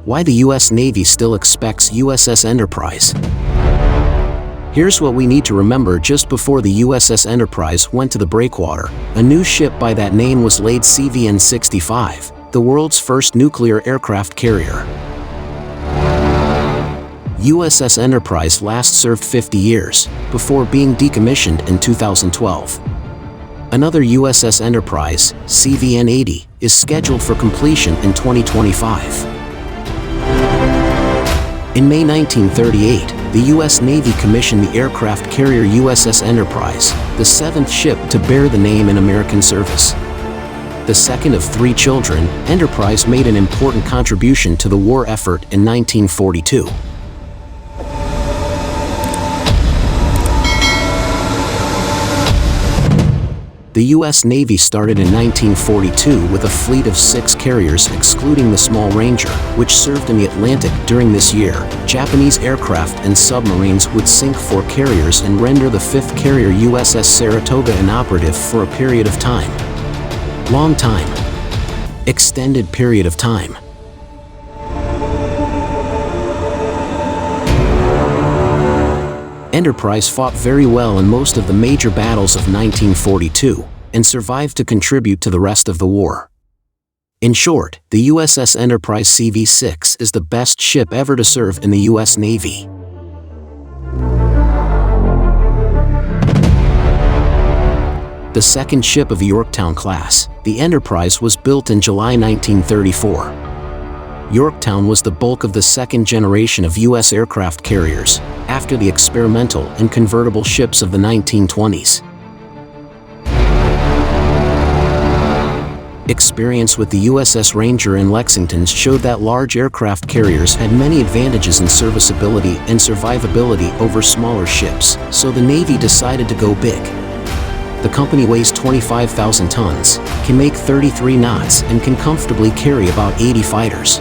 Why the U.S. Navy still expects USS Enterprise. Here's what we need to remember just before the USS Enterprise went to the breakwater. A new ship by that name was laid, CVN-65, the world's first nuclear aircraft carrier. USS Enterprise last served 50 years, before being decommissioned in 2012. Another USS Enterprise, CVN-80, is scheduled for completion in 2025. In May 1938, the U.S. Navy commissioned the aircraft carrier USS Enterprise, the seventh ship to bear the name in American service. The second of three children, Enterprise made an important contribution to the war effort in 1942. The U.S. Navy started in 1942 with a fleet of 6 carriers excluding the small Ranger, which served in the Atlantic. During this year, Japanese aircraft and submarines would sink 4 carriers and render the 5th carrier USS Saratoga inoperative for a period of time. Long time. Extended period of time. Enterprise fought very well in most of the major battles of 1942, and survived to contribute to the rest of the war. In short, the USS Enterprise CV-6 is the best ship ever to serve in the U.S. Navy. The second ship of the Yorktown class, the Enterprise, was built in July 1934. Yorktown was the bulk of the second generation of U.S. aircraft carriers, after the experimental and convertible ships of the 1920s. Experience with the USS Ranger and Lexington showed that large aircraft carriers had many advantages in serviceability and survivability over smaller ships, so the Navy decided to go big. The company weighs 25,000 tons, can make 33 knots, and can comfortably carry about 80 fighters.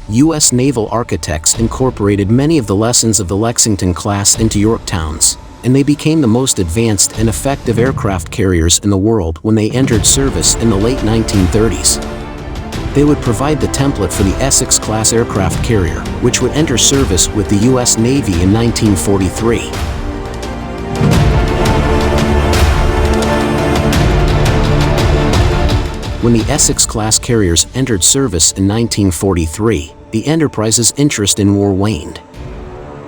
U.S. naval architects incorporated many of the lessons of the Lexington class into Yorktowns, and they became the most advanced and effective aircraft carriers in the world when they entered service in the late 1930s. They would provide the template for the Essex-class aircraft carrier, which would enter service with the U.S. Navy in 1943. When the Essex-class carriers entered service in 1943, the Enterprise's interest in war waned.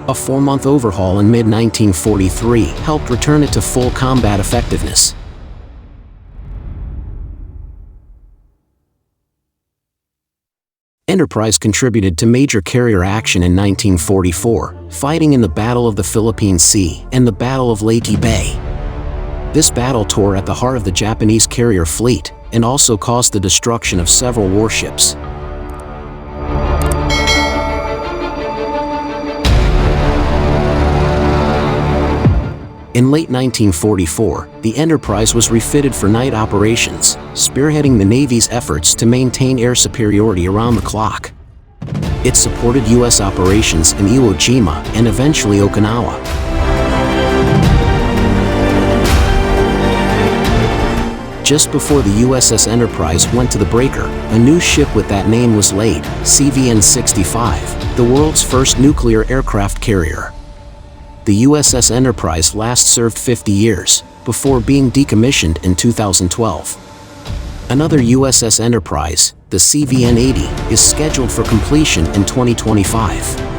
A 4-month overhaul in mid-1943 helped return it to full combat effectiveness. Enterprise contributed to major carrier action in 1944, fighting in the Battle of the Philippine Sea and the Battle of Leyte Bay. This battle tore at the heart of the Japanese carrier fleet, and also caused the destruction of several warships. In late 1944, the Enterprise was refitted for night operations, spearheading the Navy's efforts to maintain air superiority around the clock. It supported U.S. operations in Iwo Jima and eventually Okinawa. Just before the USS Enterprise went to the breaker, a new ship with that name was laid, CVN-65, the world's first nuclear aircraft carrier. The USS Enterprise last served 50 years, before being decommissioned in 2012. Another USS Enterprise, the CVN-80, is scheduled for completion in 2025.